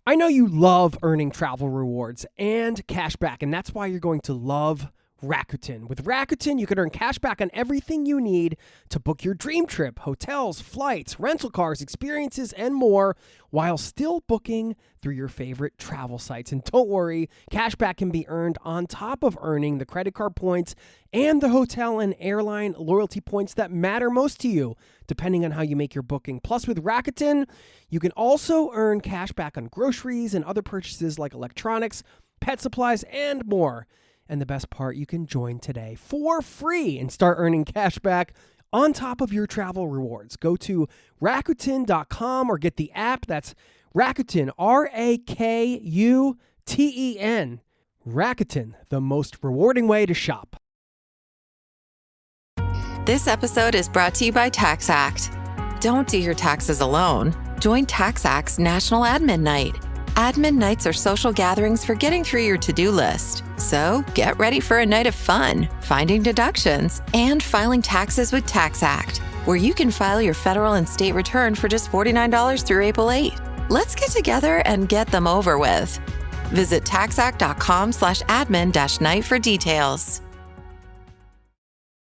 I know you love earning travel rewards and cash back, and that's why you're going to love Rakuten. With Rakuten, you can earn cash back on everything you need to book your dream trip, hotels, flights, rental cars, experiences, and more, while still booking through your favorite travel sites. And don't worry, cash back can be earned on top of earning the credit card points and the hotel and airline loyalty points that matter most to you, depending on how you make your booking. Plus, with Rakuten, you can also earn cash back on groceries and other purchases like electronics, pet supplies, and more. And the best part, you can join today for free and start earning cash back on top of your travel rewards. Go to Rakuten.com or get the app. That's Rakuten, Rakuten. Rakuten, the most rewarding way to shop. This episode is brought to you by TaxAct. Don't do your taxes alone. Join TaxAct's National Admin Night. Admin nights are social gatherings for getting through your to-do list. So get ready for a night of fun, finding deductions, and filing taxes with TaxAct, where you can file your federal and state return for just $49 through April 8. Let's get together and get them over with. Visit taxact.com/admin-night for details.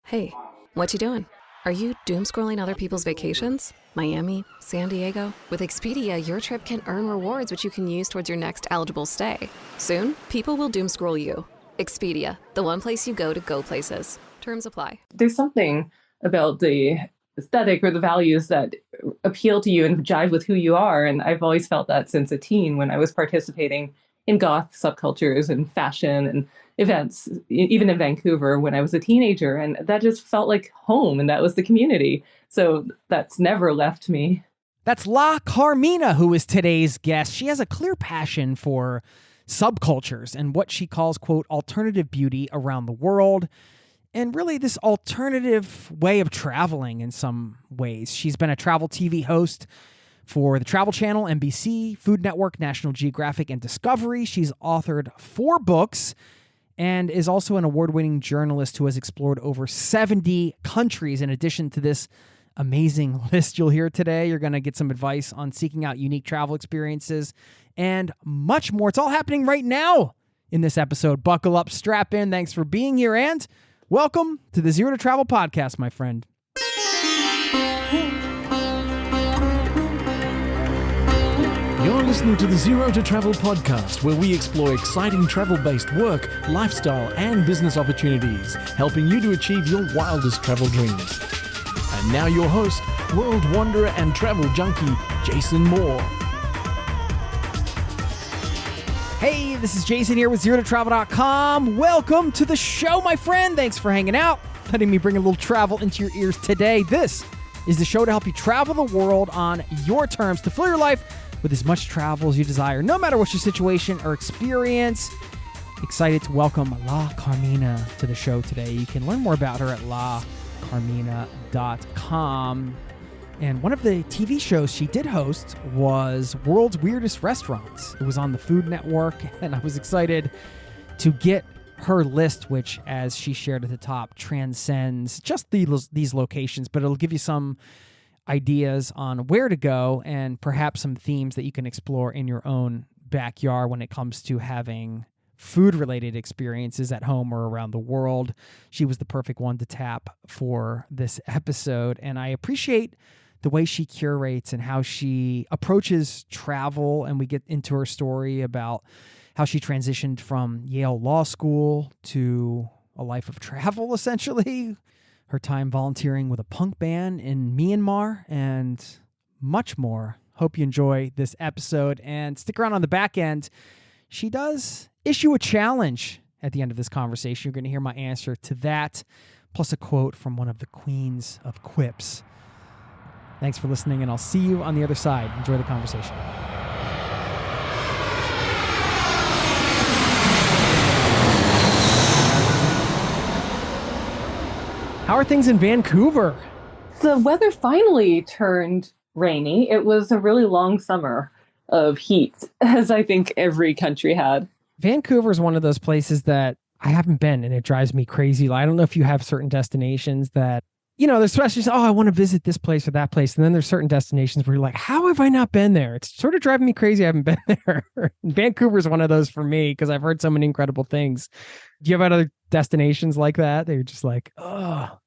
Hey, what you doing? Are you doom scrolling other people's vacations? Miami, San Diego? With Expedia, your trip can earn rewards which you can use towards your next eligible stay. Soon, people will doom scroll you. Expedia, the one place you go to go places. Terms apply. There's something about the aesthetic or the values that appeal to you and jive with who you are. And I've always felt that since a teen when I was participating in goth subcultures and fashion and events, even in Vancouver when I was a teenager. And that just felt like home, and that was the community. So that's never left me. That's La Carmina, who is today's guest. She has a clear passion for subcultures and what she calls, quote, alternative beauty around the world. And really this alternative way of traveling in some ways. She's been a travel TV host for the Travel Channel, NBC, Food Network, National Geographic, and Discovery. She's authored 4 books and is also an award-winning journalist who has explored over 70 countries. In addition to this amazing list you'll hear today, you're going to get some advice on seeking out unique travel experiences and much more. It's all happening right now in this episode. Buckle up, strap in. Thanks for being here, and welcome to the Zero to Travel podcast, my friend. You're listening to the Zero to Travel podcast, where we explore exciting travel-based work, lifestyle, and business opportunities, helping you to achieve your wildest travel dreams. And now your host, world wanderer and travel junkie, Jason Moore. Hey, this is Jason here with ZeroToTravel.com. Welcome to the show, my friend. Thanks for hanging out, letting me bring a little travel into your ears today. This is the show to help you travel the world on your terms, to fill your life with as much travel as you desire, no matter what your situation or experience. Excited to welcome La Carmina to the show today. You can learn more about her at lacarmina.com. And one of the TV shows she did host was World's Weirdest Restaurants. It was on the Food Network, and I was excited to get her list, which, as she shared at the top, transcends just these locations, but it'll give you some ideas on where to go and perhaps some themes that you can explore in your own backyard when it comes to having food-related experiences at home or around the world. She was the perfect one to tap for this episode, and I appreciate the way she curates and how she approaches travel, and we get into her story about how she transitioned from Yale Law School to a life of travel, essentially, her time volunteering with a punk band in Myanmar, and much more. Hope you enjoy this episode, and stick around on the back end. She does issue a challenge at the end of this conversation. You're going to hear my answer to that, plus a quote from one of the queens of quips. Thanks for listening, and I'll see you on the other side. Enjoy the conversation. How are things in Vancouver? The weather finally turned rainy. It was a really long summer of heat, as I think every country had. Vancouver is one of those places that I haven't been, and it drives me crazy. I don't know if you have certain destinations that there's especially, oh, I want to visit this place or that place. And then there's certain destinations where you're like, how have I not been there? It's sort of driving me crazy. I haven't been there. Vancouver's one of those for me because I've heard so many incredible things. Do you have other destinations like that? They're just like, oh.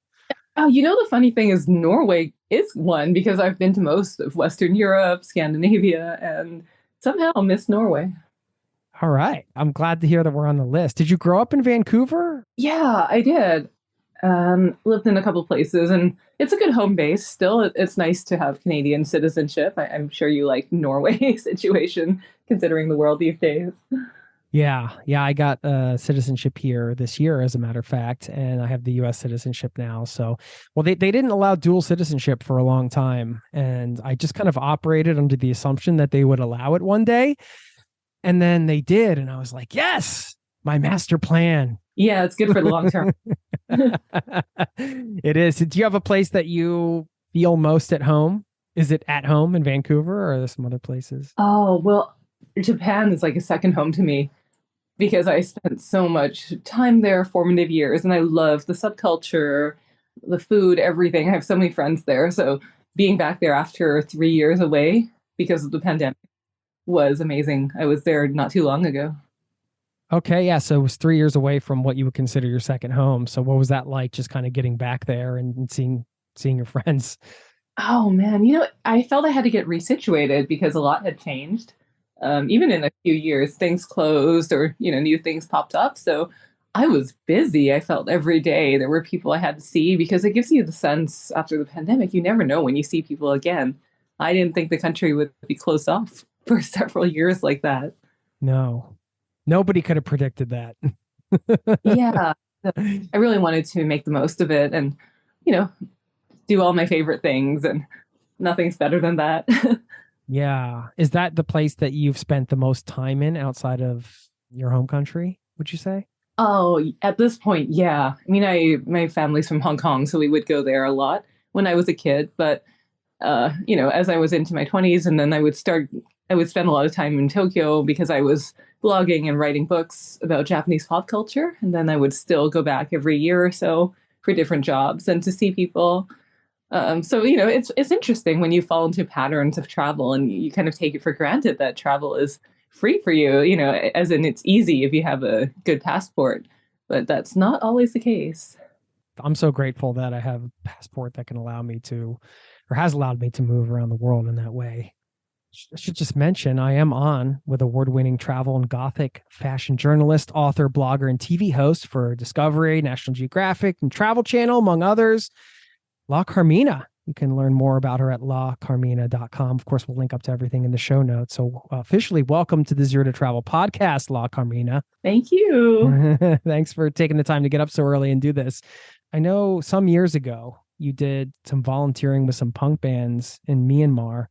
Oh, the funny thing is Norway is one because I've been to most of Western Europe, Scandinavia, and somehow miss Norway. All right. I'm glad to hear that we're on the list. Did you grow up in Vancouver? Yeah, I did. Lived in a couple places, and it's a good home base. Still, it's nice to have Canadian citizenship. I'm sure you like Norway situation, considering the world these days. Yeah. I got citizenship here this year, as a matter of fact, and I have the U.S. citizenship now. So, well, they didn't allow dual citizenship for a long time, and I just kind of operated under the assumption that they would allow it one day, and then they did, and I was like, yes, my master plan. Yeah, it's good for the long term. It is. Do you have a place that you feel most at home? Is it at home in Vancouver, or are there some other places? Oh, well, Japan is like a second home to me because I spent so much time there, formative years, and I love the subculture, the food, everything. I have so many friends there. So being back there after 3 years away because of the pandemic was amazing. I was there not too long ago. Okay, yeah. So it was 3 years away from what you would consider your second home. So what was that like, just kind of getting back there and seeing your friends? Oh man, I felt I had to get resituated because a lot had changed. Even in a few years, things closed or new things popped up. So I was busy. I felt every day there were people I had to see because it gives you the sense after the pandemic, you never know when you see people again. I didn't think the country would be closed off for several years like that. No. Nobody could have predicted that. Yeah. I really wanted to make the most of it and, do all my favorite things, and nothing's better than that. Yeah. Is that the place that you've spent the most time in outside of your home country, would you say? Oh, at this point, yeah. I mean, my family's from Hong Kong, so we would go there a lot when I was a kid. But, as I was into my 20s, and then I would spend a lot of time in Tokyo because I was blogging and writing books about Japanese pop culture. And then I would still go back every year or so for different jobs and to see people. So, it's interesting when you fall into patterns of travel and you kind of take it for granted that travel is free for you, as in it's easy if you have a good passport. But that's not always the case. I'm so grateful that I have a passport that can allow me to, or has allowed me to move around the world in that way. I should just mention I am on with award-winning travel and gothic fashion journalist, author, blogger, and TV host for Discovery, National Geographic, and Travel Channel, among others, La Carmina. You can learn more about her at lacarmina.com. Of course, we'll link up to everything in the show notes. So officially welcome to the Zero to Travel podcast, La Carmina. Thank you. Thanks for taking the time to get up so early and do this. I know some years ago you did some volunteering with some punk bands in Myanmar.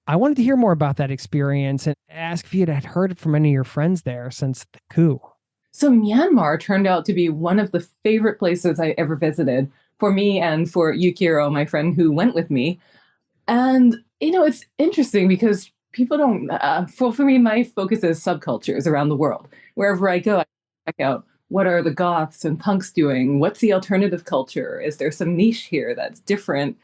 I wanted to hear more about that experience and ask if you had heard from any of your friends there since the coup. So Myanmar turned out to be one of the favorite places I ever visited for me and for Yukiro, my friend who went with me. And, it's interesting because people don't, for me, my focus is subcultures around the world. Wherever I go, I check out what are the goths and punks doing? What's the alternative culture? Is there some niche here that's different?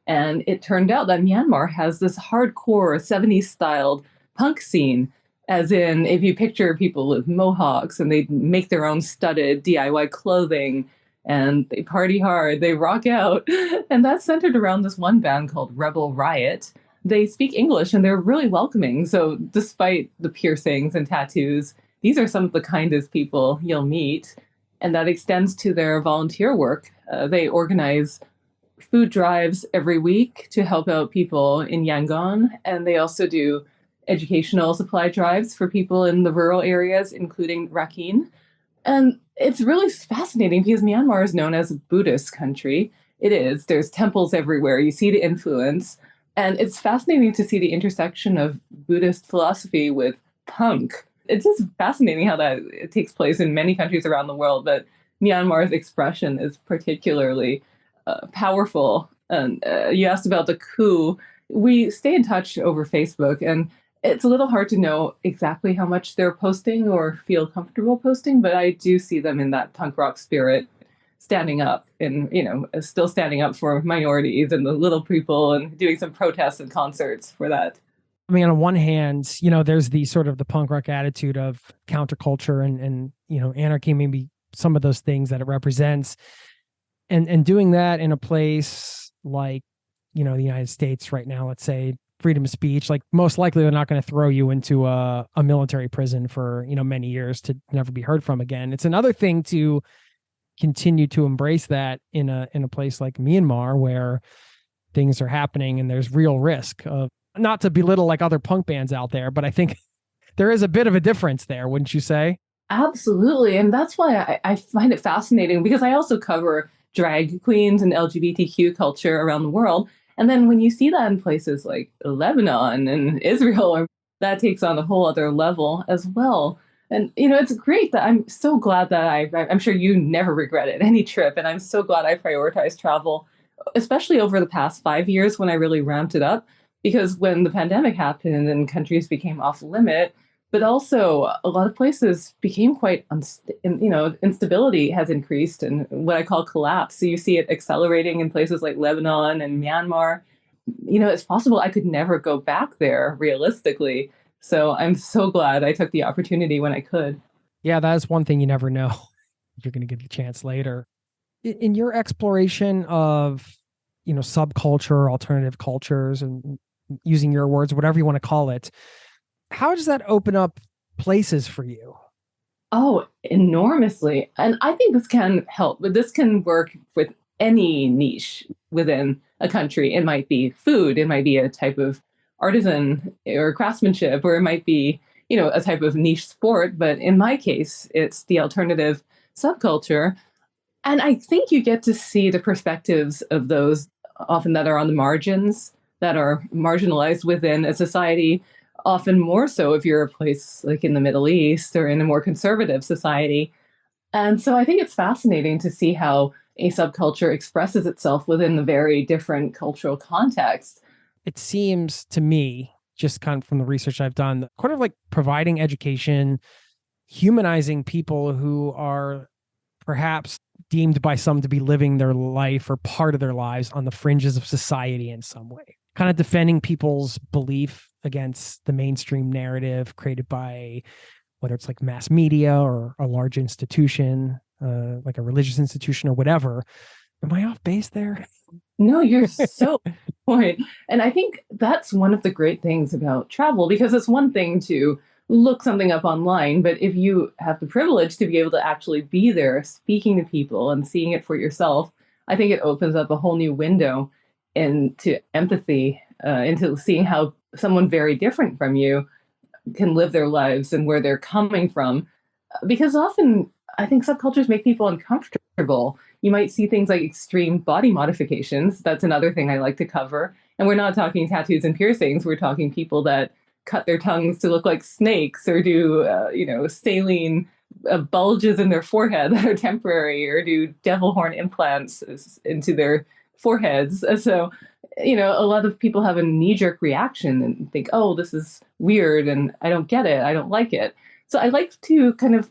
And it turned out that Myanmar has this hardcore 70s styled punk scene, as in if you picture people with mohawks and they make their own studded DIY clothing and they party hard, they rock out. And that's centered around this one band called Rebel Riot. They speak English and they're really welcoming. So despite the piercings and tattoos, these are some of the kindest people you'll meet. And that extends to their volunteer work. They organize food drives every week to help out people in Yangon. And they also do educational supply drives for people in the rural areas, including Rakhine. And it's really fascinating because Myanmar is known as a Buddhist country. It is. There's temples everywhere. You see the influence. And it's fascinating to see the intersection of Buddhist philosophy with punk. It's just fascinating how that it takes place in many countries around the world. But Myanmar's expression is particularly powerful. And you asked about the coup. We stay in touch over Facebook, and it's a little hard to know exactly how much they're posting or feel comfortable posting, but I do see them in that punk rock spirit. standing up and, still standing up for minorities and the little people and doing some protests and concerts for that. I mean, on one hand, there's the sort of the punk rock attitude of counterculture and anarchy, maybe some of those things that it represents. And doing that in a place like, the United States right now, let's say freedom of speech, like most likely they're not going to throw you into a military prison for, many years to never be heard from again. It's another thing to continue to embrace that in a place like Myanmar where things are happening and there's real risk of, not to belittle like other punk bands out there, but I think there is a bit of a difference there, wouldn't you say? Absolutely. And that's why I find it fascinating, because I also cover drag queens and LGBTQ culture around the world. And then when you see that in places like Lebanon and Israel, that takes on a whole other level as well. And, it's great that I'm so glad that I'm sure you never regretted any trip. And I'm so glad I prioritized travel, especially over the past 5 years when I really ramped it up. Because when the pandemic happened and countries became off limit, but also a lot of places became quite, instability has increased and what I call collapse. So you see it accelerating in places like Lebanon and Myanmar. It's possible I could never go back there realistically. So I'm so glad I took the opportunity when I could. Yeah, that is one thing you never know if you're going to get the chance later. In your exploration of, subculture, alternative cultures, and using your words, whatever you want to call it, how does that open up places for you? Oh, enormously. And I think this can help, but this can work with any niche within a country. It might be food, it might be a type of artisan or craftsmanship, or it might be, a type of niche sport. But in my case, it's the alternative subculture. And I think you get to see the perspectives of those often that are on the margins, that are marginalized within a society, often more so if you're a place like in the Middle East or in a more conservative society. And so I think it's fascinating to see how a subculture expresses itself within the very different cultural contexts. It seems to me, just kind of from the research I've done, kind of like providing education, humanizing people who are perhaps deemed by some to be living their life or part of their lives on the fringes of society in some way. Kind of defending people's belief against the mainstream narrative created by whether it's like mass media or a large institution, like a religious institution or whatever. Am I off base there? No, you're so point. And I think that's one of the great things about travel, because it's one thing to look something up online, but if you have the privilege to be able to actually be there, speaking to people and seeing it for yourself, I think it opens up a whole new window into empathy, into seeing how someone very different from you can live their lives and where they're coming from. Because often I think subcultures make people uncomfortable. You might see things like extreme body modifications. That's another thing I like to cover. And we're not talking tattoos and piercings. We're talking people that cut their tongues to look like snakes, or do, saline bulges in their forehead that are temporary, or do devil horn implants into their foreheads. So, a lot of people have a knee-jerk reaction and think, oh, this is weird and I don't get it, I don't like it. So I like to kind of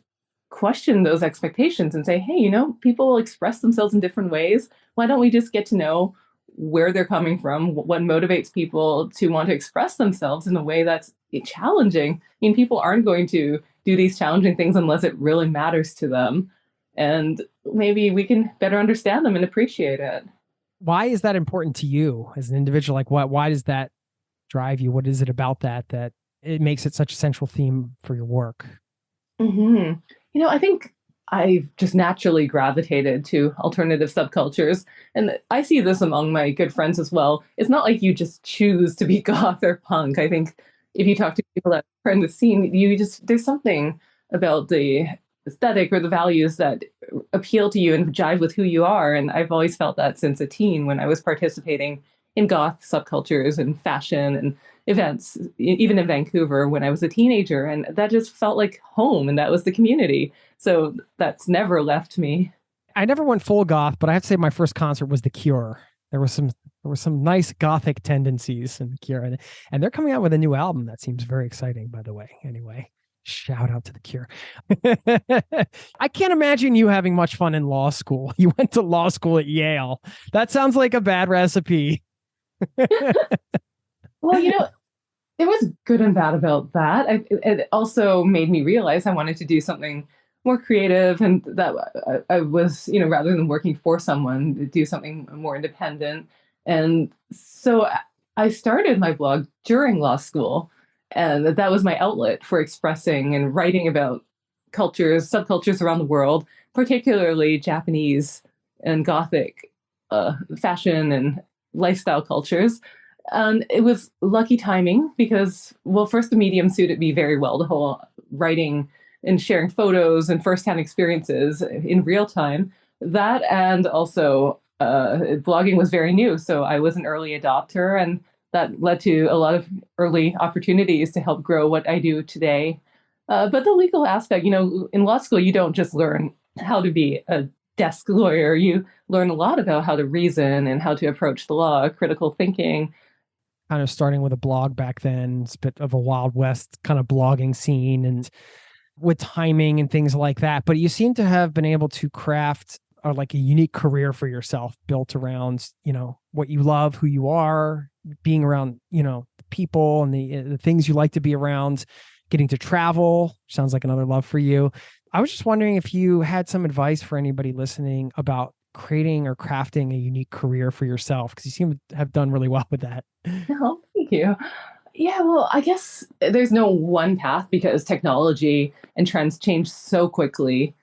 question those expectations and say, hey, people express themselves in different ways. Why don't we just get to know where they're coming from, what motivates people to want to express themselves in a way that's challenging? I mean, people aren't going to do these challenging things unless it really matters to them. And maybe we can better understand them and appreciate it. Why is that important to you as an individual? Like, why does that drive you? What is it about that it makes it such a central theme for your work? Mm-hmm. I think I just naturally gravitated to alternative subcultures. And I see this among my good friends as well. It's not like you just choose to be goth or punk. I think if you talk to people that are in the scene, there's something about the aesthetic or the values that appeal to you and jive with who you are. And I've always felt that since a teen when I was participating in goth subcultures and fashion and events, even in Vancouver when I was a teenager. And that just felt like home, and that was the community. So that's never left me. I never went full goth, but I have to say my first concert was The Cure. There were some nice gothic tendencies in The Cure, and they're coming out with a new album that seems very exciting, by the way. Anyway, Shout out to The Cure. I can't imagine you having much fun in law school. You went to law school at Yale. That sounds like a bad recipe. Well, there was good and bad about that. It also made me realize I wanted to do something more creative, and that I was, rather than working for someone, do something more independent. And so I started my blog during law school, and that was my outlet for expressing and writing about cultures, subcultures around the world, particularly Japanese and Gothic fashion and lifestyle cultures. And it was lucky timing because, well, first, the medium suited me very well, the whole writing and sharing photos and firsthand experiences in real time. That, and also blogging was very new. So I was an early adopter, and that led to a lot of early opportunities to help grow what I do today. But the legal aspect, in law school, you don't just learn how to be a desk lawyer. You learn a lot about how to reason and how to approach the law, critical thinking. Kind of starting with a blog back then, it's a bit of a Wild West kind of blogging scene and with timing and things like that. But you seem to have been able to craft like a unique career for yourself built around, what you love, who you are, being around, the people and the things you like to be around, getting to travel. Sounds like another love for you. I was just wondering if you had some advice for anybody listening about creating or crafting a unique career for yourself, because you seem to have done really well with that. Oh, thank you. Yeah, well, I guess there's no one path because technology and trends change so quickly.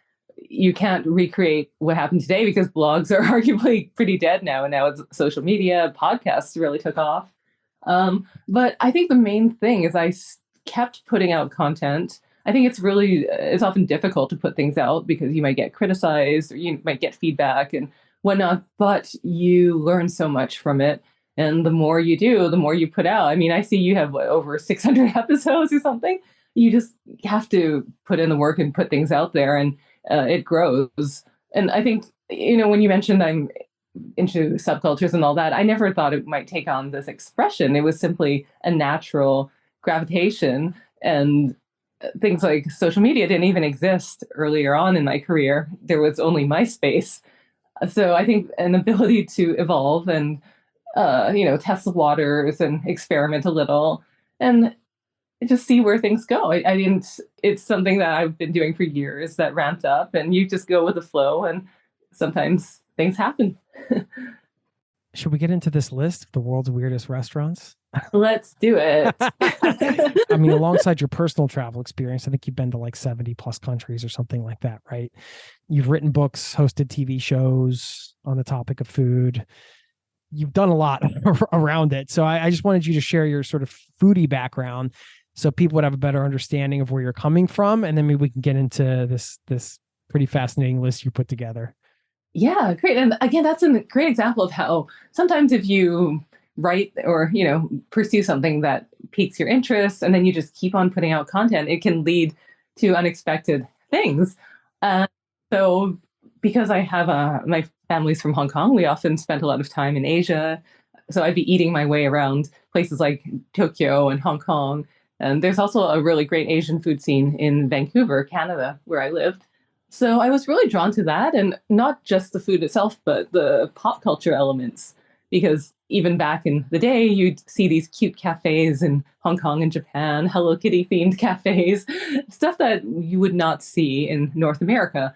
You can't recreate what happened today because blogs are arguably pretty dead now. And now it's social media, podcasts really took off. But I think the main thing is I kept putting out content. I think it's often difficult to put things out because you might get criticized or you might get feedback and whatnot, but you learn so much from it. And the more you do, the more you put out. I mean, I see you have over 600 episodes or something. You just have to put in the work and put things out there, and it grows. And I think, when you mentioned I'm into subcultures and all that, I never thought it might take on this expression. It was simply a natural gravitation, and things like social media didn't even exist earlier on in my career. There was only MySpace. So I think an ability to evolve and test the waters and experiment a little and just see where things go. It's something that I've been doing for years that ramped up, and you just go with the flow, and sometimes things happen. Should we get into this list of the world's weirdest restaurants? Let's do it. I mean, alongside your personal travel experience, I think you've been to like 70 plus countries or something like that, right? You've written books, hosted TV shows on the topic of food. You've done a lot around it. So I just wanted you to share your sort of foodie background so people would have a better understanding of where you're coming from. And then maybe we can get into this pretty fascinating list you put together. Yeah, great. And again, that's a great example of how sometimes if you write or, pursue something that piques your interest and then you just keep on putting out content, it can lead to unexpected things. So because I have my family's from Hong Kong, we often spent a lot of time in Asia. So I'd be eating my way around places like Tokyo and Hong Kong. And there's also a really great Asian food scene in Vancouver, Canada, where I lived. So I was really drawn to that, and not just the food itself, but the pop culture elements, because even back in the day, you'd see these cute cafes in Hong Kong and Japan, Hello Kitty themed cafes, stuff that you would not see in North America.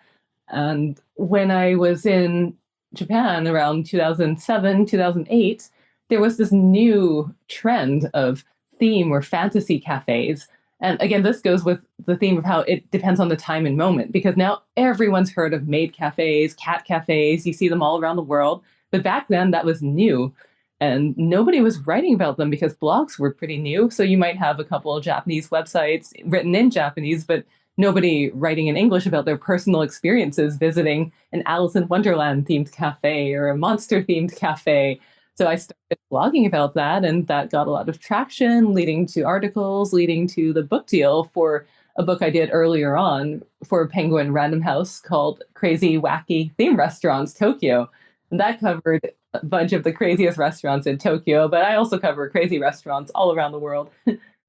And when I was in Japan around 2007, 2008, there was this new trend of theme or fantasy cafes. And again, this goes with the theme of how it depends on the time and moment, because now everyone's heard of maid cafes, cat cafes. You see them all around the world. But back then, that was new. And nobody was writing about them because blogs were pretty new. So you might have a couple of Japanese websites written in Japanese, but nobody writing in English about their personal experiences visiting an Alice in Wonderland themed cafe or a monster themed cafe. So I started blogging about that, and that got a lot of traction, leading to articles, leading to the book deal for a book I did earlier on for Penguin Random House called Crazy Wacky Theme Restaurants Tokyo. And that covered a bunch of the craziest restaurants in Tokyo, but I also cover crazy restaurants all around the world.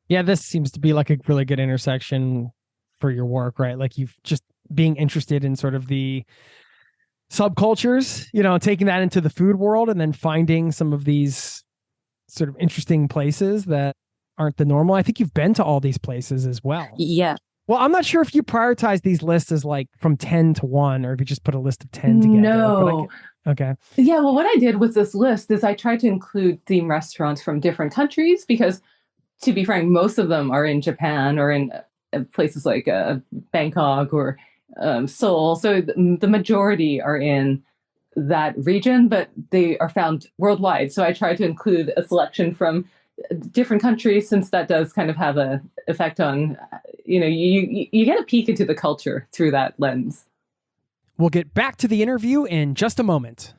Yeah, this seems to be like a really good intersection for your work, right? Like you've just being interested in sort of the subcultures, taking that into the food world and then finding some of these sort of interesting places that aren't the normal. I think you've been to all these places as well. Yeah. Well, I'm not sure if you prioritize these lists as like from 10 to 1 or if you just put a list of 10 together. No. Okay. Yeah, well, what I did with this list is I tried to include theme restaurants from different countries because, to be frank, most of them are in Japan or in places like Bangkok or Seoul. So the majority are in that region, but they are found worldwide. So I tried to include a selection from different countries, since that does kind of have an effect on, you get a peek into the culture through that lens. We'll get back to the interview in just a moment.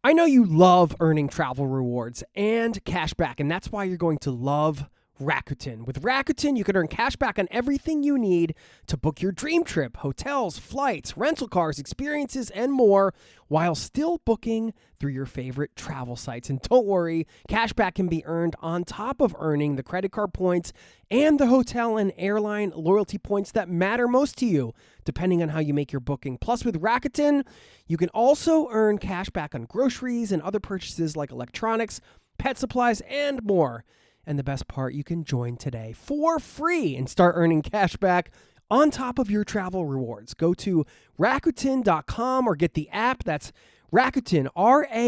I know you love earning travel rewards and cash back, and that's why you're going to love Rakuten. With Rakuten, you can earn cash back on everything you need to book your dream trip, hotels, flights, rental cars, experiences, and more, while still booking through your favorite travel sites. And don't worry, cash back can be earned on top of earning the credit card points and the hotel and airline loyalty points that matter most to you, depending on how you make your booking. Plus, with Rakuten, you can also earn cash back on groceries and other purchases like electronics, pet supplies, and more. And the best part, you can join today for free and start earning cash back on top of your travel rewards. Go to Rakuten.com or get the app. That's Rakuten, Rakuten.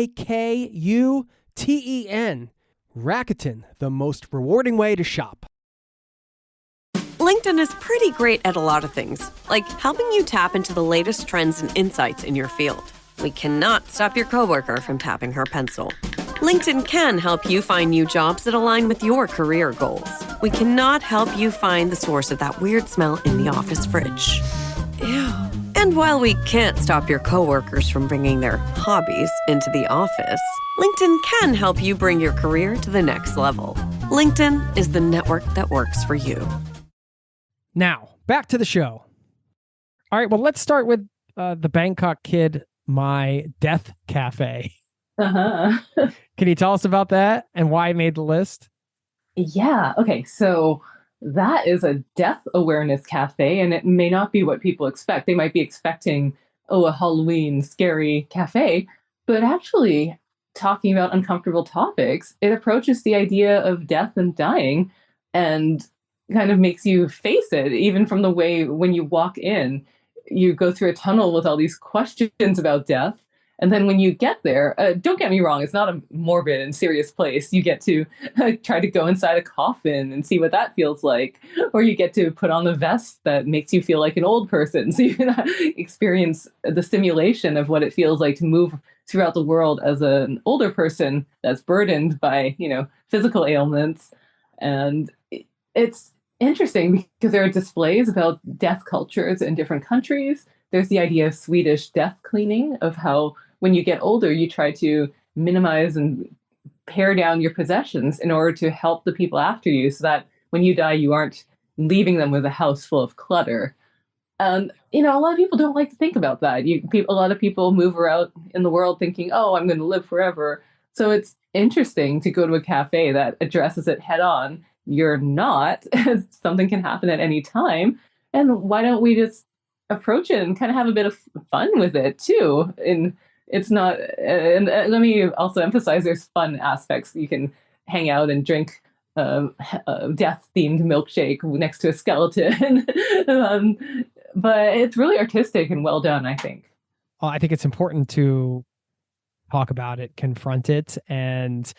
Rakuten, the most rewarding way to shop. LinkedIn is pretty great at a lot of things, like helping you tap into the latest trends and insights in your field. We cannot stop your coworker from tapping her pencil. LinkedIn can help you find new jobs that align with your career goals. We cannot help you find the source of that weird smell in the office fridge. Ew. And while we can't stop your coworkers from bringing their hobbies into the office, LinkedIn can help you bring your career to the next level. LinkedIn is the network that works for you. Now, back to the show. All right, well, let's start with the Bangkok Kid, My Death Cafe. Uh-huh. Can you tell us about that and why it made the list? Yeah. Okay. So that is a death awareness cafe, and it may not be what people expect. They might be expecting, a Halloween scary cafe, but actually talking about uncomfortable topics, it approaches the idea of death and dying and kind of makes you face it, even from the way when you walk in, you go through a tunnel with all these questions about death. And then when you get there, don't get me wrong, it's not a morbid and serious place. You get to try to go inside a coffin and see what that feels like. Or you get to put on the vest that makes you feel like an old person. So you can experience the simulation of what it feels like to move throughout the world as an older person that's burdened by, physical ailments. And it's interesting because there are displays about death cultures in different countries. There's the idea of Swedish death cleaning, of how when you get older, you try to minimize and pare down your possessions in order to help the people after you, so that when you die, you aren't leaving them with a house full of clutter. And, a lot of people don't like to think about that. A lot of people move around in the world thinking, I'm going to live forever. So it's interesting to go to a cafe that addresses it head on. You're not. Something can happen at any time. And why don't we just approach it and kind of have a bit of fun with it too? And it's not, and let me also emphasize, there's fun aspects. You can hang out and drink a death-themed milkshake next to a skeleton. But it's really artistic and well done, I think. Well, I think it's important to talk about it, confront it, and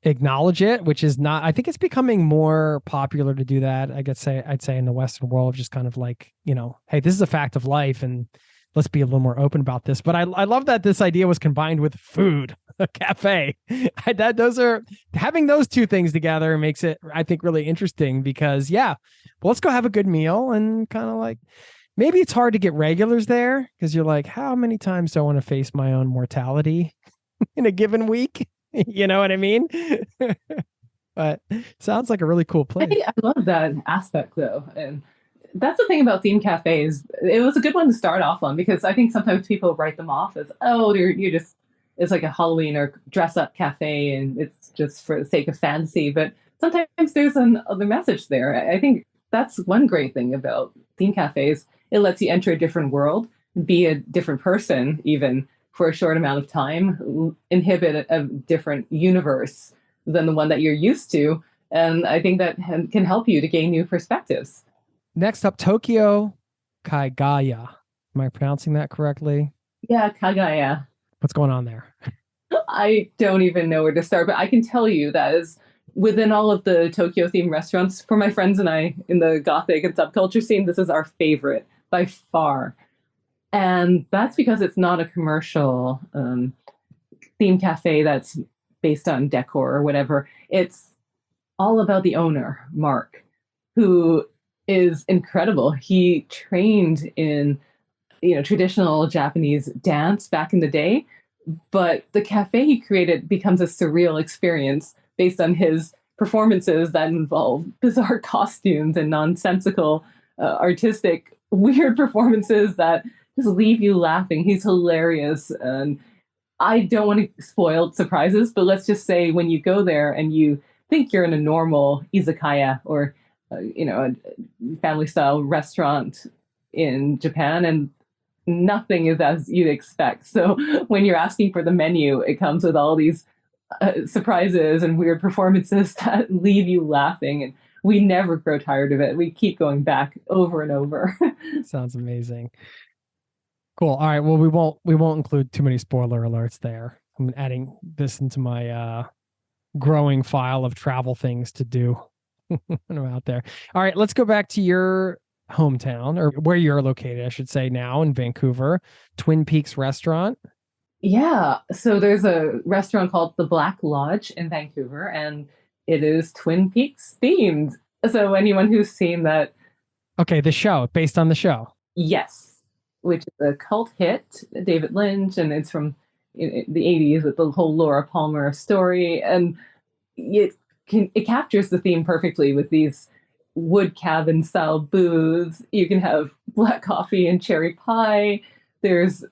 acknowledge it, which is not, I think it's becoming more popular to do that. I'd say in the Western world, just kind of like, hey, this is a fact of life and let's be a little more open about this. But I love that this idea was combined with food, a cafe. Having those two things together makes it, I think, really interesting because, let's go have a good meal and kind of like, maybe it's hard to get regulars there because you're like, how many times do I want to face my own mortality in a given week? You know what I mean? But sounds like a really cool place. I love that aspect though. And that's the thing about theme cafes. It was a good one to start off on because I think sometimes people write them off as, it's like a Halloween or dress up cafe and it's just for the sake of fantasy. But sometimes there's another message there. I think that's one great thing about theme cafes. It lets you enter a different world, be a different person, even for a short amount of time, inhibit a different universe than the one that you're used to. And I think that can help you to gain new perspectives. Next up, Tokyo Kaigaya. Am I pronouncing that correctly? Yeah, Kagaya. What's going on there? I don't even know where to start, but I can tell you that is within all of the Tokyo themed restaurants, for my friends and I in the Gothic and subculture scene, this is our favorite by far. And that's because it's not a commercial theme cafe that's based on decor or whatever. It's all about the owner, Mark, who is incredible. He trained in traditional Japanese dance back in the day, but the cafe he created becomes a surreal experience based on his performances that involve bizarre costumes and nonsensical, artistic, weird performances that just leave you laughing. He's hilarious. And I don't want to spoil surprises, but let's just say when you go there and you think you're in a normal izakaya or, a family style restaurant in Japan, and nothing is as you'd expect. So when you're asking for the menu, it comes with all these surprises and weird performances that leave you laughing. And we never grow tired of it. We keep going back over and over. Sounds amazing. Cool. All right. Well, we won't include too many spoiler alerts there. I'm adding this into my growing file of travel things to do when I'm out there. All right. Let's go back to your hometown, or where you're located, I should say, now in Vancouver. Twin Peaks Restaurant. Yeah. So there's a restaurant called the Black Lodge in Vancouver, and it is Twin Peaks themed. So anyone who's seen that. Okay. The show, based on the show. Yes. Which is a cult hit, David Lynch, and it's from the 80s with the whole Laura Palmer story. And it captures the theme perfectly with these wood cabin style booths. You can have black coffee and cherry pie. There's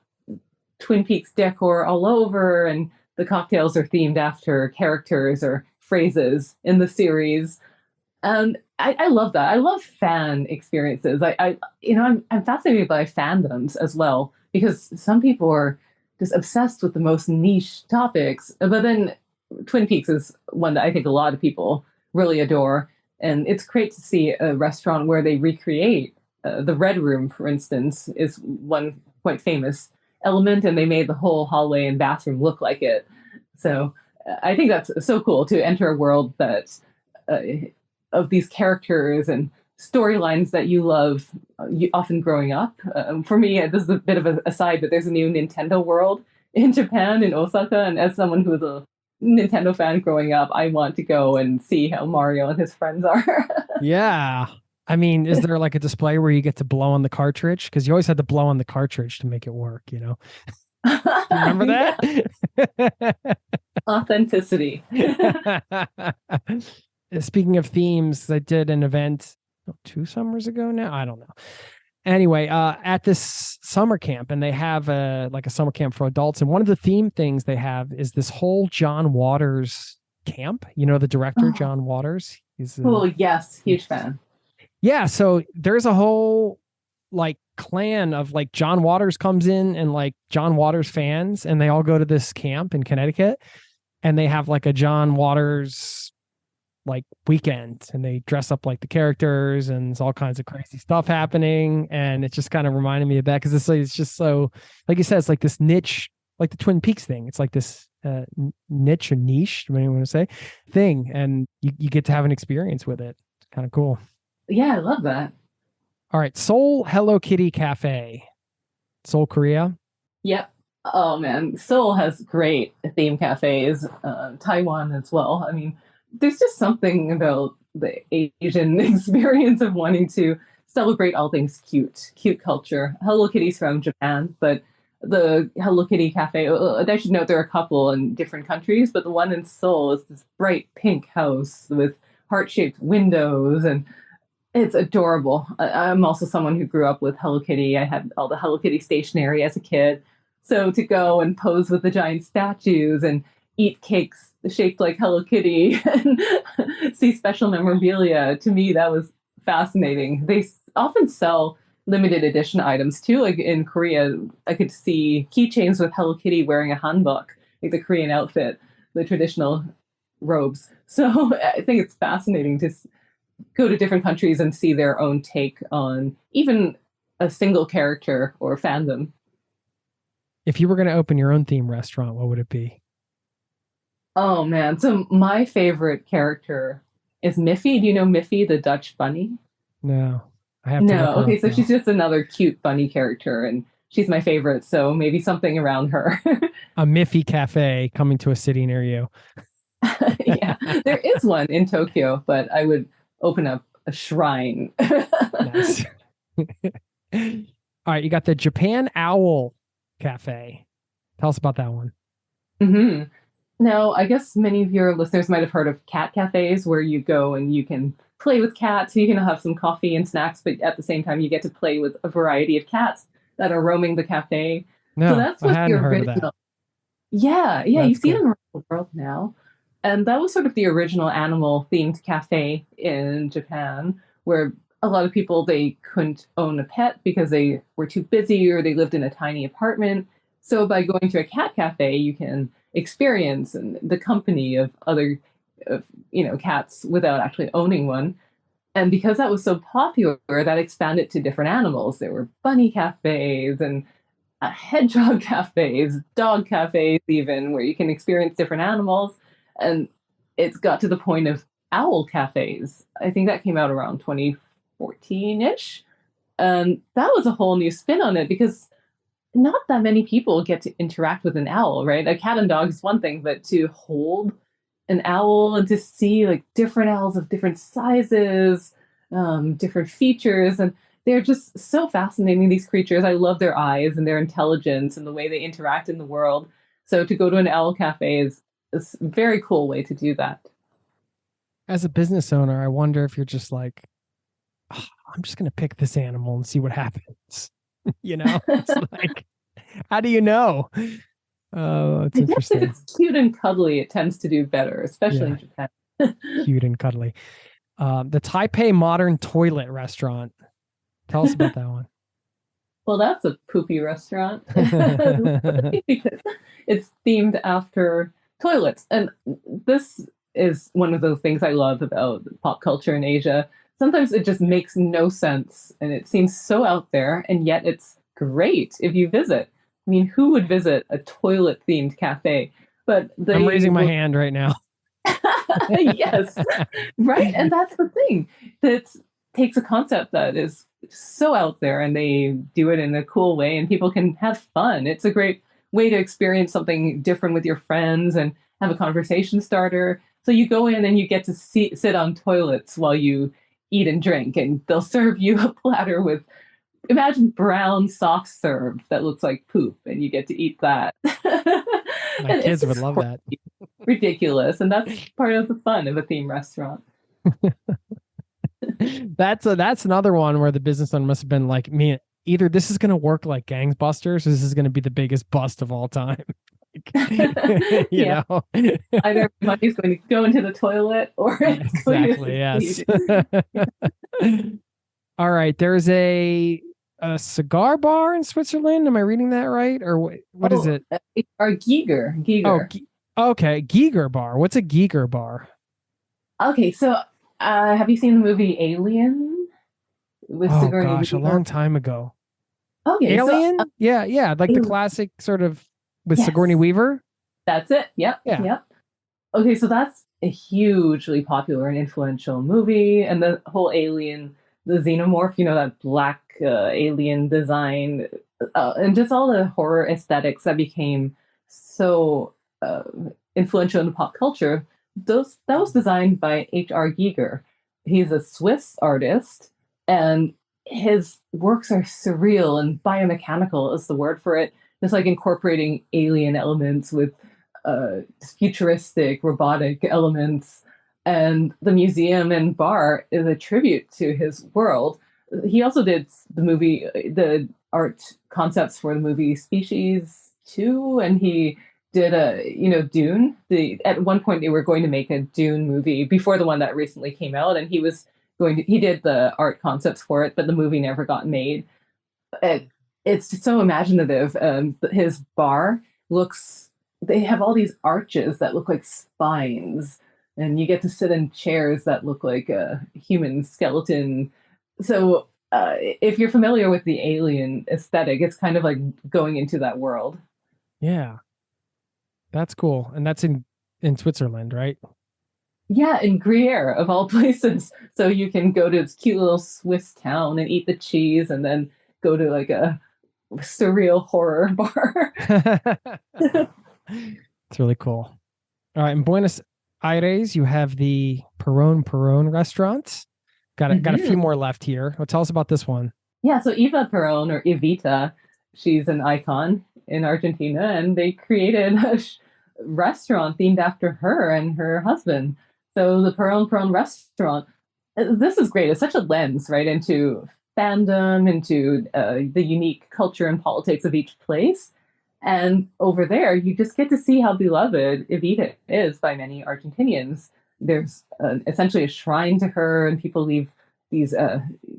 Twin Peaks decor all over, and the cocktails are themed after characters or phrases in the series. And I love that. I love fan experiences. I'm fascinated by fandoms as well, because some people are just obsessed with the most niche topics. But then Twin Peaks is one that I think a lot of people really adore. And it's great to see a restaurant where they recreate the Red Room, for instance, is one quite famous element, and they made the whole hallway and bathroom look like it. So I think that's so cool to enter a world that of these characters and storylines that you love, often growing up. For me, this is a bit of an aside, but there's a new Nintendo World in Japan, in Osaka, and as someone who was a Nintendo fan growing up, I want to go and see how Mario and his friends are. Yeah. I mean, is there like a display where you get to blow on the cartridge? Because you always had to blow on the cartridge to make it work, Remember that? Authenticity. Speaking of themes, I did an event 2 summers ago now. I don't know. Anyway, at this summer camp, and they have a summer camp for adults. And one of the theme things they have is this whole John Waters camp. The director, John Waters. He's yes. Huge fan. Yeah. So there's a whole clan of John Waters comes in, and John Waters fans, and they all go to this camp in Connecticut, and they have a John Waters weekend, and they dress up like the characters, and there's all kinds of crazy stuff happening. And it just kind of reminded me of that, because it's just so, like you said, it's this niche, like the Twin Peaks thing. It's this niche or niche, what do you want to say, thing, and you get to have an experience with it. It's kind of cool. Yeah, I love that. All right, Seoul Hello Kitty Cafe, Seoul, Korea. Yep. Oh man, Seoul has great theme cafes. Taiwan as well. I mean, there's just something about the Asian experience of wanting to celebrate all things cute culture. Hello Kitty's from Japan, but the Hello Kitty Cafe, I should note there are a couple in different countries, but the one in Seoul is this bright pink house with heart-shaped windows, and it's adorable. I'm also someone who grew up with Hello Kitty. I had all the Hello Kitty stationery as a kid. So to go and pose with the giant statues and eat cakes shaped like Hello Kitty and see special memorabilia, to me, that was fascinating. They often sell limited edition items too. Like in Korea, I could see keychains with Hello Kitty wearing a hanbok, like the Korean outfit, the traditional robes. So I think it's fascinating to go to different countries and see their own take on even a single character or fandom. If you were going to open your own theme restaurant, what would it be? Oh man. So my favorite character is Miffy. Do you know Miffy, the Dutch bunny? No, I have to No. look her Okay, up so now. she's just another cute bunny character and she's my favorite. So maybe something around her. A Miffy Cafe coming to a city near you. Yeah, there is one in Tokyo, but I would open up a shrine. Nice. All right, you got the Japan Owl Cafe. Tell us about that one. Hmm. Now, I guess many of your listeners might have heard of cat cafes where you go and you can play with cats. You can have some coffee and snacks, but at the same time, you get to play with a variety of cats that are roaming the cafe. No, So that's I what the hadn't heard of original. that. Yeah, you That's see cool. them around the world now. And that was sort of the original animal themed cafe in Japan, where a lot of people they couldn't own a pet because they were too busy or they lived in a tiny apartment. So by going to a cat cafe, you can experience the company of other cats without actually owning one. And because that was so popular, that expanded to different animals. There were bunny cafes and hedgehog cafes, dog cafes, even where you can experience different animals. And it's got to the point of owl cafes. I think that came out around 2014 ish. And that was a whole new spin on it because not that many people get to interact with an owl, right? A cat and dog is one thing, but to hold an owl and to see like different owls of different sizes, different features, and they're just so fascinating, these creatures. I love their eyes and their intelligence and the way they interact in the world. So to go to an owl cafe is a very cool way to do that. As a business owner, I wonder if you're just like, "Oh, I'm just going to pick this animal and see what happens." It's like, how do you know? Oh, it's I guess if interesting. it's cute and cuddly, it tends to do better, especially in Japan. Cute and cuddly. The Taipei Modern Toilet Restaurant. Tell us about that one. Well, that's a poopy restaurant because it's themed after toilets. And this is one of those things I love about pop culture in Asia. Sometimes it just makes no sense and it seems so out there, and yet it's great if you visit. I mean, who would visit a toilet themed cafe? But I'm raising my hand right now. Yes, right. And that's the thing that takes a concept that is so out there and they do it in a cool way and people can have fun. It's a great way to experience something different with your friends and have a conversation starter. So you go in and you get to sit on toilets while you eat and drink, and they'll serve you a platter with, imagine brown soft serve that looks like poop, and you get to eat that. My kids would love that. Ridiculous, and that's part of the fun of a theme restaurant. That's another one where the business owner must have been like, "Me, either this is going to work like gangbusters, or this is going to be the biggest bust of all time." you know, either money's going to go into the toilet or it's exactly. Yes. All right. There's a cigar bar in Switzerland. Am I reading that right, or what is it? Or Giger. Oh, okay. Giger bar. What's a Giger bar? Okay, so have you seen the movie Alien? With Sigourney Weaver? A long time ago. Okay, Alien? So, yeah, like the classic sort of with Sigourney Weaver. That's it. Yep. Okay, so that's a hugely popular and influential movie, and the whole Alien, the xenomorph, that black alien design, and just all the horror aesthetics that became so influential in pop culture. That was designed by H.R. Giger. He's a Swiss artist, and his works are surreal and biomechanical is the word for it. It's like incorporating alien elements with futuristic robotic elements. And the museum and bar is a tribute to his world. He also did the art concepts for the movie Species 2, and he did Dune. At one point they were going to make a Dune movie before the one that recently came out, and he was he did the art concepts for it, but the movie never got made. It's just so imaginative. His bar looks, they have all these arches that look like spines, and you get to sit in chairs that look like a human skeleton. So if you're familiar with the alien aesthetic, it's kind of like going into that world. Yeah. That's cool. And that's in Switzerland, right? Yeah, in Gruyere, of all places. So you can go to this cute little Swiss town and eat the cheese and then go to like a surreal horror bar. It's really cool. All right. In Buenos Aires, you have the Perón restaurant. Got a few more left here. Well, tell us about this one. Yeah, so Eva Perón, or Evita, she's an icon in Argentina, and they created a restaurant themed after her and her husband. So the Perón restaurant, this is great. It's such a lens, right, into fandom, into the unique culture and politics of each place. And over there, you just get to see how beloved Evita is by many Argentinians. There's essentially a shrine to her, and people leave these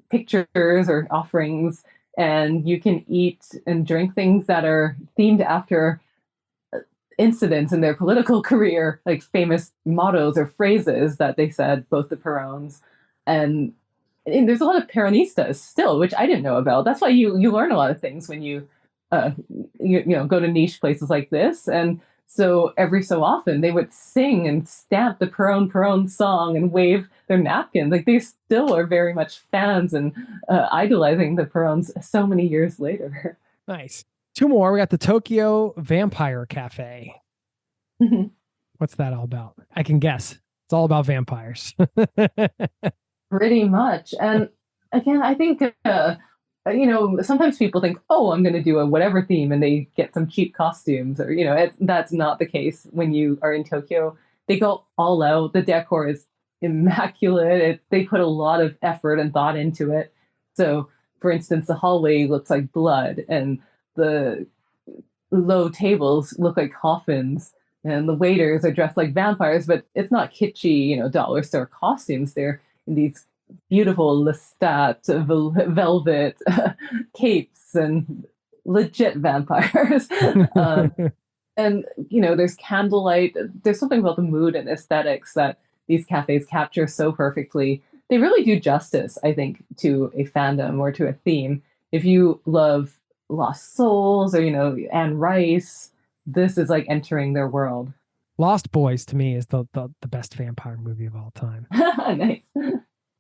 pictures or offerings, and you can eat and drink things that are themed after incidents in their political career, like famous mottos or phrases that they said, both the Perones. And there's a lot of Peronistas still, which I didn't know about. That's why you learn a lot of things when you go to niche places like this. And so every so often they would sing and stamp the Perón song and wave their napkins. Like they still are very much fans and idolizing the Perones so many years later. Nice. Two more. We got the Tokyo Vampire Cafe. What's that all about? I can guess. It's all about vampires. Pretty much. And again, I think, sometimes people think, oh, I'm going to do a whatever theme, and they get some cheap costumes, or, that's not the case when you are in Tokyo. They go all out. The decor is immaculate. They put a lot of effort and thought into it. So, for instance, the hallway looks like blood, and the low tables look like coffins, and the waiters are dressed like vampires, but it's not kitschy, dollar store costumes. They're in these beautiful Lestat velvet capes and legit vampires. And, there's candlelight. There's something about the mood and aesthetics that these cafes capture so perfectly. They really do justice, I think, to a fandom or to a theme. If you love Lost Souls or, Anne Rice, this is like entering their world. Lost Boys to me is the best vampire movie of all time. Nice.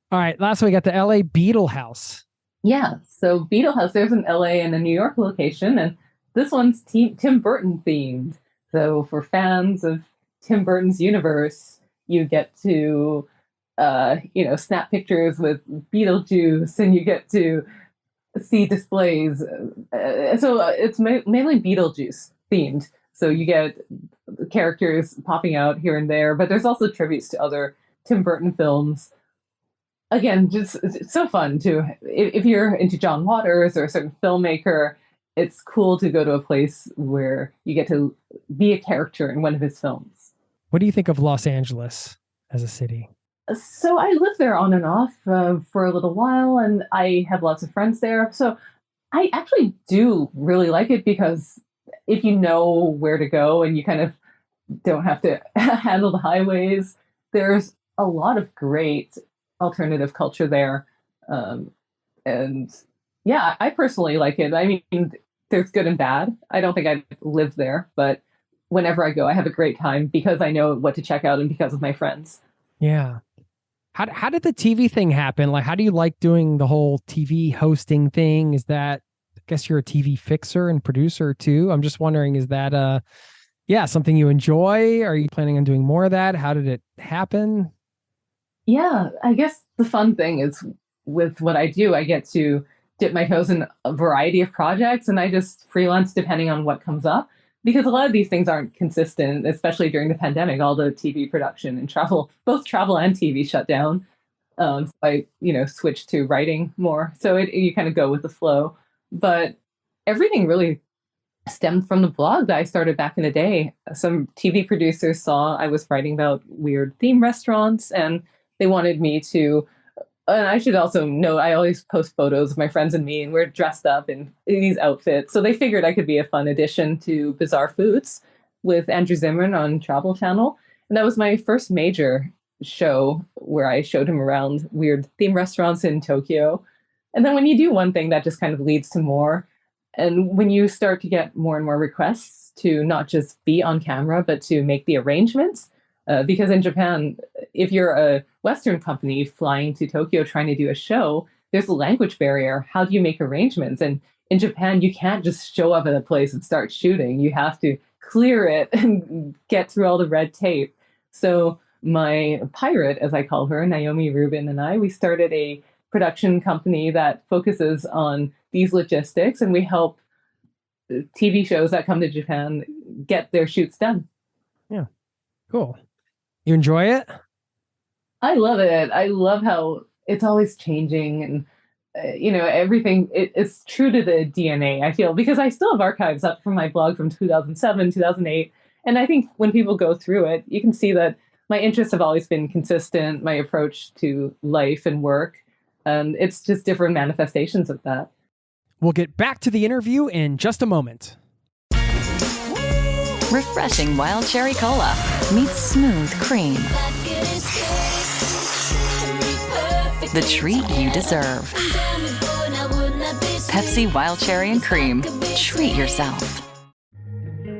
All right. Last we got the LA Beetle House. Yeah. So Beetle House, there's an LA and a New York location, and this one's Tim Burton themed. So for fans of Tim Burton's universe, you get to, snap pictures with Beetlejuice, and you get to see displays. So it's mainly Beetlejuice themed. So you get characters popping out here and there, but there's also tributes to other Tim Burton films. Again, just it's so fun to, if you're into John Waters or a certain filmmaker, it's cool to go to a place where you get to be a character in one of his films. What do you think of Los Angeles as a city? So I lived there on and off for a little while, and I have lots of friends there. So I actually do really like it, because if you know where to go and you kind of don't have to handle the highways, there's a lot of great alternative culture there. And yeah, I personally like it. I mean, there's good and bad. I don't think I've lived there, but whenever I go, I have a great time because I know what to check out and because of my friends. Yeah. How did the TV thing happen? Like, how do you like doing the whole TV hosting thing? Is that, I guess you're a TV fixer and producer too. I'm just wondering, is that something you enjoy? Are you planning on doing more of that? How did it happen? Yeah, I guess the fun thing is with what I do, I get to dip my toes in a variety of projects, and I just freelance depending on what comes up, because a lot of these things aren't consistent, especially during the pandemic. All the TV production and travel, both travel and TV, shut down. So I, switched to writing more. So you kind of go with the flow. But everything really stemmed from the blog that I started back in the day. Some TV producers saw I was writing about weird theme restaurants, and they wanted me to And I should also note, I always post photos of my friends and me, and we're dressed up in these outfits. So they figured I could be a fun addition to Bizarre Foods with Andrew Zimmern on Travel Channel. And that was my first major show where I showed him around weird theme restaurants in Tokyo. And then when you do one thing, that just kind of leads to more. And when you start to get more and more requests to not just be on camera, but to make the arrangements, because in Japan, if you're a Western company flying to Tokyo trying to do a show, there's a language barrier. How do you make arrangements? And in Japan, you can't just show up at a place and start shooting. You have to clear it and get through all the red tape. So my pirate, as I call her, Naomi Rubin, and I, we started a production company that focuses on these logistics, and we help TV shows that come to Japan get their shoots done. Yeah, cool. You enjoy it? I love it. I love how it's always changing, and everything. It's true to the DNA, I feel, because I still have archives up from my blog from 2007, 2008, and I think when people go through it, you can see that my interests have always been consistent. My approach to life and work, and it's just different manifestations of that. We'll get back to the interview in just a moment. Refreshing wild cherry cola meets smooth cream. The treat you deserve. Pepsi Wild Cherry and Cream. Treat yourself.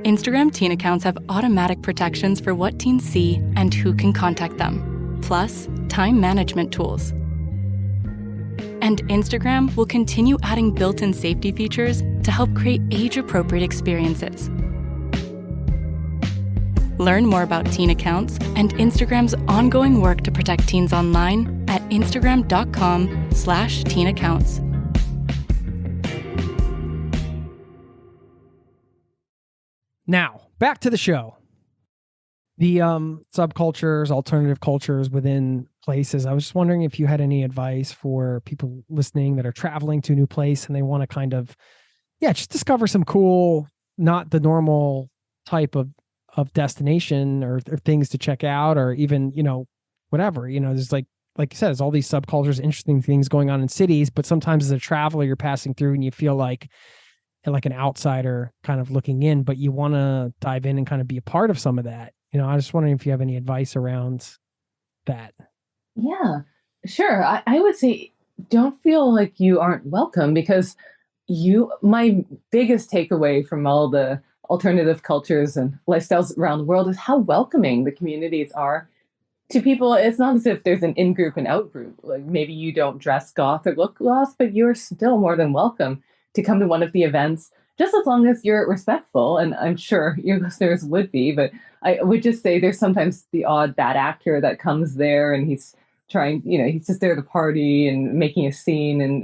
Instagram teen accounts have automatic protections for what teens see and who can contact them, plus time management tools. And Instagram will continue adding built-in safety features to help create age-appropriate experiences. Learn more about teen accounts and Instagram's ongoing work to protect teens online at instagram.com/teen accounts. Now, back to the show. The subcultures, alternative cultures within places. I was just wondering if you had any advice for people listening that are traveling to a new place and they want to kind of, just discover some cool, not the normal type of destination or things to check out, or even, whatever, there's like you said, there's all these subcultures, interesting things going on in cities, but sometimes as a traveler, you're passing through and you feel like an outsider kind of looking in, but you want to dive in and kind of be a part of some of that. I was just wondering if you have any advice around that. Yeah, sure. I would say don't feel like you aren't welcome, because my biggest takeaway from all the alternative cultures and lifestyles around the world is how welcoming the communities are to people. It's not as if there's an in-group and out-group. Like maybe you don't dress goth or look goth, but you're still more than welcome to come to one of the events, just as long as you're respectful. And I'm sure your listeners would be, but I would just say there's sometimes the odd bad actor that comes there and he's trying, he's just there to party and making a scene and,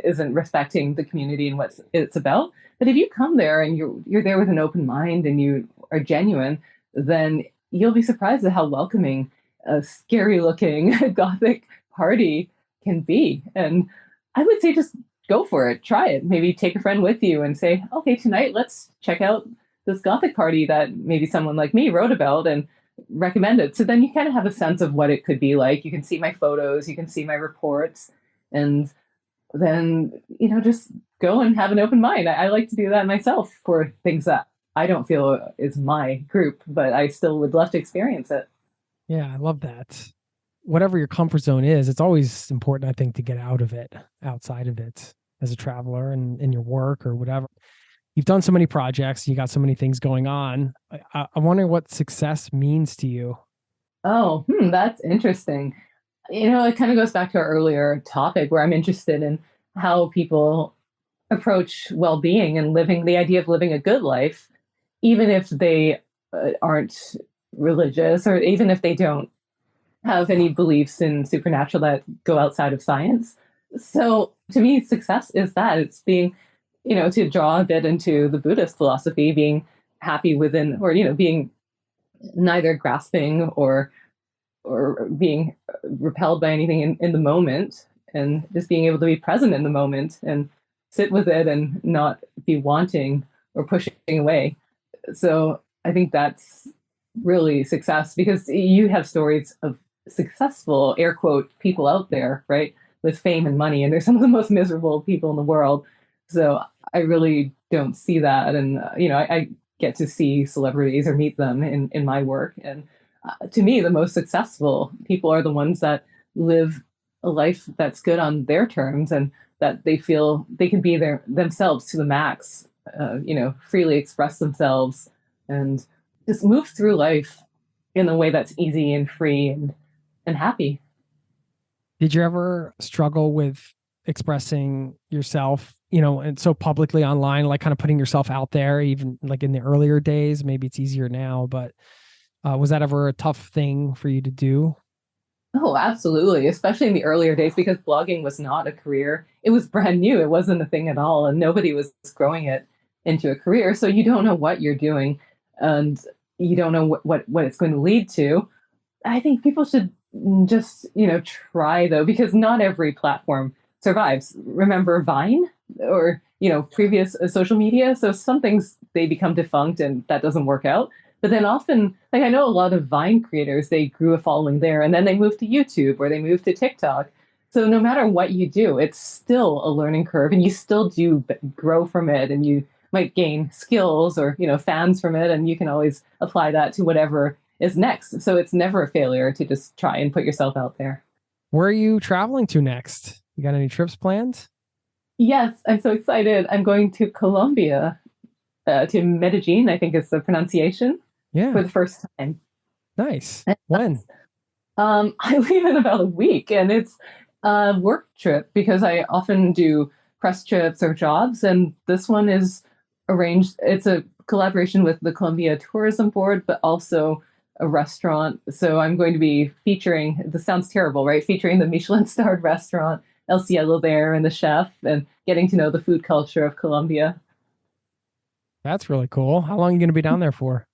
isn't respecting the community and what it's about. But if you come there and you're there with an open mind and you are genuine, then you'll be surprised at how welcoming a scary looking gothic party can be. And I would say just go for it. Try it. Maybe take a friend with you and say, okay, tonight, let's check out this gothic party that maybe someone like me wrote about and recommended. So then you kind of have a sense of what it could be like. You can see my photos, you can see my reports, and then, just go and have an open mind. I like to do that myself for things that I don't feel is my group, but I still would love to experience it. Yeah, I love that. Whatever your comfort zone is, it's always important, I think, to get out of it, outside of it as a traveler and in your work or whatever. You've done so many projects, you got so many things going on. I'm wondering what success means to you. Oh, that's interesting. It kind of goes back to our earlier topic where I'm interested in how people approach well-being and the idea of living a good life, even if they aren't religious, or even if they don't have any beliefs in supernatural that go outside of science. So to me, success is that. It's being, to draw a bit into the Buddhist philosophy, being happy within, or, being neither grasping or being repelled by anything in the moment, and just being able to be present in the moment and sit with it and not be wanting or pushing away. So I think that's really success, because you have stories of successful, air quote, people out there, right, with fame and money, and they're some of the most miserable people in the world. So I really don't see that. And, I get to see celebrities or meet them in my work. And to me, the most successful people are the ones that live a life that's good on their terms and that they feel they can be themselves to the max, freely express themselves and just move through life in a way that's easy and free and happy. Did you ever struggle with expressing yourself, and so publicly online, like kind of putting yourself out there, even like in the earlier days? Maybe it's easier now, but was that ever a tough thing for you to do? Oh, absolutely. Especially in the earlier days, because blogging was not a career. It was brand new. It wasn't a thing at all. And nobody was growing it into a career. So you don't know what you're doing and you don't know what it's going to lead to. I think people should just, try though, because not every platform survives. Remember Vine or, previous social media. So some things, they become defunct and that doesn't work out. But then often, like I know a lot of Vine creators, they grew a following there and then they moved to YouTube or they moved to TikTok. So no matter what you do, it's still a learning curve and you still do grow from it and you might gain skills or, fans from it. And you can always apply that to whatever is next. So it's never a failure to just try and put yourself out there. Where are you traveling to next? You got any trips planned? Yes, I'm so excited. I'm going to Colombia, to Medellin, I think is the pronunciation. Yeah. For the first time. Nice. When? I leave in about a week and it's a work trip because I often do press trips or jobs. And this one is arranged. It's a collaboration with the Colombia Tourism Board, but also a restaurant. So I'm going to be featuring, this sounds terrible, right? Featuring the Michelin-starred restaurant, El Cielo there and the chef and getting to know the food culture of Colombia. That's really cool. How long are you going to be down there for?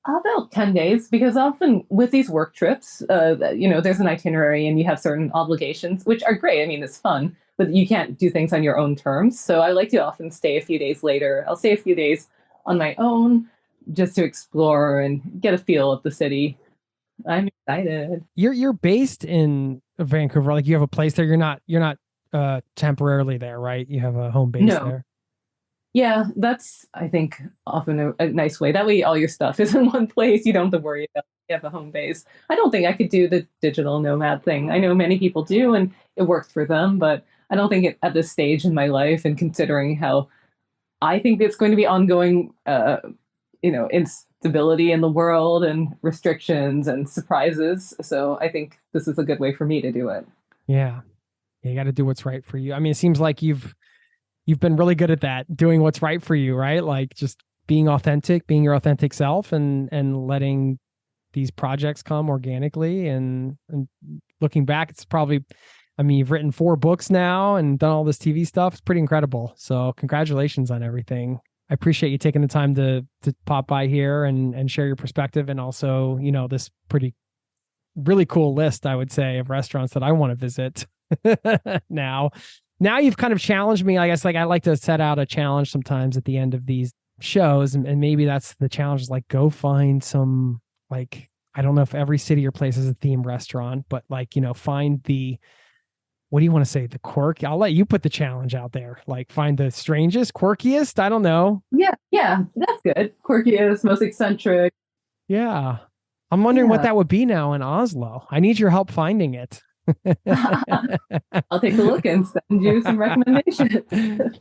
About 10 days, because often with these work trips, there's an itinerary and you have certain obligations, which are great. I mean, it's fun, but you can't do things on your own terms. So I like to often stay a few days later. I'll stay a few days on my own just to explore and get a feel of the city. I'm excited. You're based in Vancouver. Like you have a place there. You're not temporarily there, right? You have a home base there. Yeah, that's, I think, often a nice way. That way all your stuff is in one place. You don't have to worry about it. You have a home base. I don't think I could do the digital nomad thing. I know many people do, and it worked for them, but I don't think at this stage in my life and considering how I think it's going to be ongoing, instability in the world and restrictions and surprises. So I think this is a good way for me to do it. Yeah. You got to do what's right for you. I mean, it seems like you've been really good at that, doing what's right for you, right? Like just being authentic, being your authentic self and letting these projects come organically. And looking back, it's probably, I mean, you've written 4 books now and done all this TV stuff. It's pretty incredible. So congratulations on everything. I appreciate you taking the time to pop by here and share your perspective. And also, this really cool list, I would say, of restaurants that I want to visit now you've kind of challenged me. I guess like I like to set out a challenge sometimes at the end of these shows. And maybe that's the challenge is like, go find some, like, I don't know if every city or place is a themed restaurant, but like, find the, what do you want to say? The quirk. I'll let you put the challenge out there. Like find the strangest, quirkiest. I don't know. Yeah. That's good. Quirkiest, most eccentric. Yeah. I'm wondering what that would be now in Oslo. I need your help finding it. I'll take a look and send you some recommendations.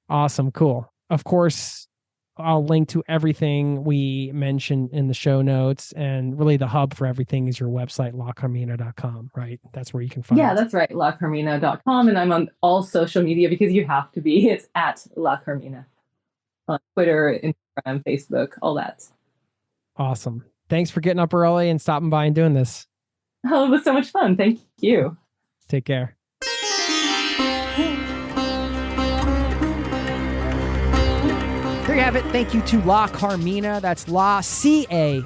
Awesome. Cool. Of course, I'll link to everything we mentioned in the show notes, and really the hub for everything is your website, lacarmina.com, right? That's where you can find it. Yeah, that's right. lacarmina.com. And I'm on all social media because you have to be. It's at La Carmina on Twitter, Instagram, Facebook, all that. Awesome. Thanks for getting up early and stopping by and doing this. Oh, it was so much fun. Thank you. Take care. There you have it. Thank you to La Carmina. That's La, Carmina,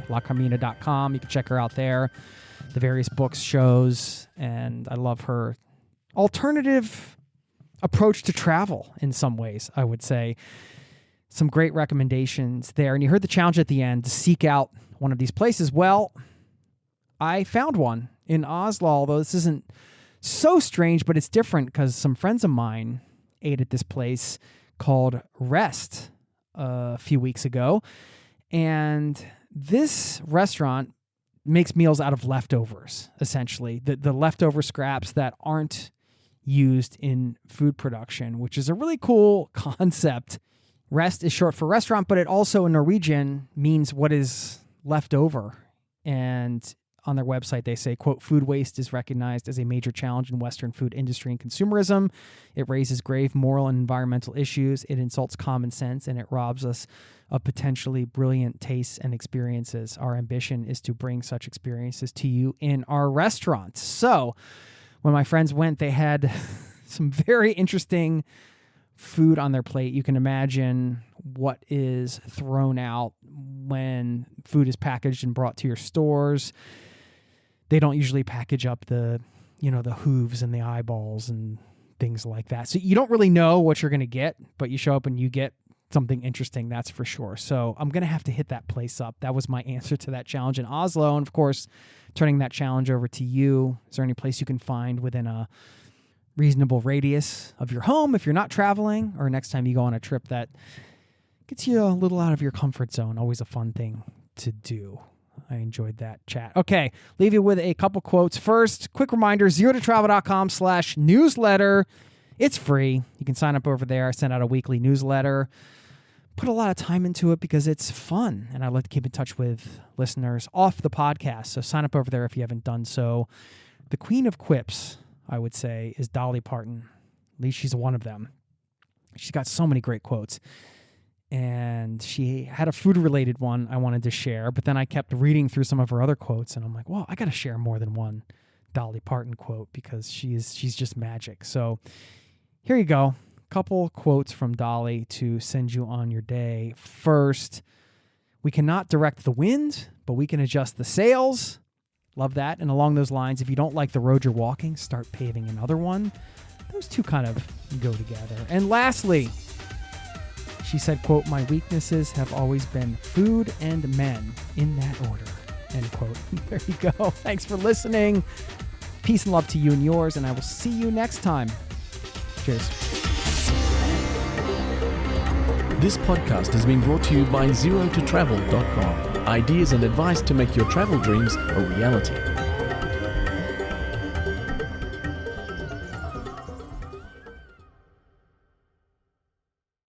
lacarmina.com. You can check her out there. The various books, shows, and I love her alternative approach to travel in some ways, I would say. Some great recommendations there. And you heard the challenge at the end to seek out one of these places. Well, I found one in Oslo, although this isn't so strange, but it's different because some friends of mine ate at this place called Rest a few weeks ago. And this restaurant makes meals out of leftovers, essentially. The leftover scraps that aren't used in food production, which is a really cool concept. Rest is short for restaurant, but it also in Norwegian means what is left over. And on their website, they say, quote, food waste is recognized as a major challenge in Western food industry and consumerism. It raises grave moral and environmental issues. It insults common sense, and it robs us of potentially brilliant tastes and experiences. Our ambition is to bring such experiences to you in our restaurants. So when my friends went, they had some very interesting food on their plate. You can imagine what is thrown out when food is packaged and brought to your stores. They don't usually package up the hooves and the eyeballs and things like that. So you don't really know what you're going to get, but you show up and you get something interesting, that's for sure. So I'm going to have to hit that place up. That was my answer to that challenge in Oslo. And of course, turning that challenge over to you. Is there any place you can find within a reasonable radius of your home if you're not traveling, or next time you go on a trip that gets you a little out of your comfort zone? Always a fun thing to do. I enjoyed that chat. Okay, leave you with a couple quotes. First, quick reminder, zerototravel.com/newsletter. It's free. You can sign up over there. I send out a weekly newsletter. Put a lot of time into it because it's fun, and I like to keep in touch with listeners off the podcast. So sign up over there if you haven't done so. The queen of quips, I would say, is Dolly Parton. At least she's one of them. She's got so many great quotes. And she had a food-related one I wanted to share, but then I kept reading through some of her other quotes, and I'm like, well, I got to share more than one Dolly Parton quote because she's just magic. So here you go. Couple quotes from Dolly to send you on your day. First, we cannot direct the wind, but we can adjust the sails. Love that. And along those lines, if you don't like the road you're walking, start paving another one. Those two kind of go together. And lastly, she said, quote, my weaknesses have always been food and men, in that order, end quote. There you go. Thanks for listening. Peace and love to you and yours, and I will see you next time. Cheers. This podcast has been brought to you by zerototravel.com. Ideas and advice to make your travel dreams a reality.